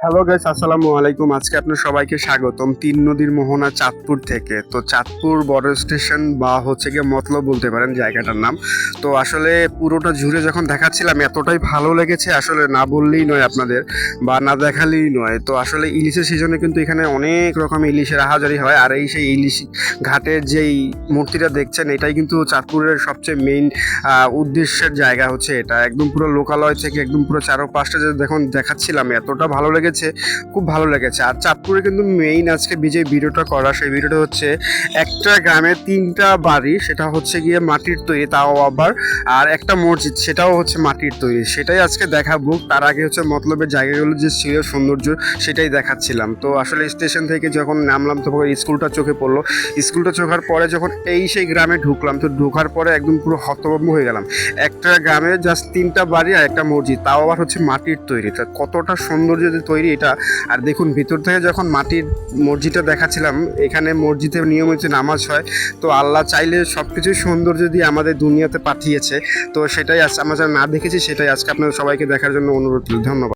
Hello guys, আসসালামু আলাইকুম। আজকে আপনার সবাইকে স্বাগতম তিন নদীর মোহনা চাঁদপুর থেকে। তো চাঁদপুর বড় স্টেশন বা হচ্ছে গিয়ে মতলব বলতে পারেন জায়গাটার নাম। তো আসলে পুরোটা জুড়ে যখন দেখাচ্ছিলাম এতটাই ভালো লেগেছে, আসলে না বললেই নয় আপনাদের বা না দেখালেই নয়। তো আসলে ইলিশের সিজনে কিন্তু এখানে অনেক রকম ইলিশের আহাজারি হয়, আর এই সেই ইলিশ ঘাটের যেই মূর্তিটা দেখছেন এটাই কিন্তু চাঁদপুরের সবচেয়ে মেইন উদ্দেশ্যের জায়গা হচ্ছে এটা। একদম পুরো লোকালয় থেকে একদম পুরো চারপাশটা যে দেখুন দেখাচ্ছিলাম, এতটা ভালো লেগেছে, খুব ভালো লেগেছে। আর চাঁদপুরে কিন্তু মেইন আজকে যে ভিডিওটা করা, সেই ভিডিওটা হচ্ছে একটা গ্রামে তিনটা বাড়ি, সেটা হচ্ছে গিয়ে মাটির তৈরি, তাও আবার আর একটা মসজিদ সেটাও হচ্ছে মাটির তৈরি, সেটাই আজকে দেখাবো। তার আগে হচ্ছে মতলবের জায়গাগুলো যে ছিল সৌন্দর্য সেটাই দেখাচ্ছিলাম। তো আসলে স্টেশন থেকে যখন নামলাম তখন স্কুলটা চোখে পড়লো। স্কুলটা চোখার পরে যখন সেই গ্রামে ঢুকলাম, তো ঢোকার পরে একদম পুরো হতভম্ব হয়ে গেলাম। একটা গ্রামে জাস্ট তিনটা বাড়ি আর একটা মসজিদ, তাও আবার হচ্ছে মাটির তৈরি। তা কতটা সৌন্দর্য যে তৈরি এটা। আর দেখুন ভিতর থেকে যখন মাটির মসজিদটা দেখাচ্ছিলাম, এখানে মসজিদে নিয়মিত নামাজ হয়। তো আল্লাহ চাইলে সব কিছুই সৌন্দর্য দিয়ে আমাদের দুনিয়াতে পাঠিয়েছে। তো সেটাই আজ আমরা যারা না দেখেছি সেটাই আজকে আপনাদের সবাইকে দেখার জন্য অনুরোধ। ধন্যবাদ।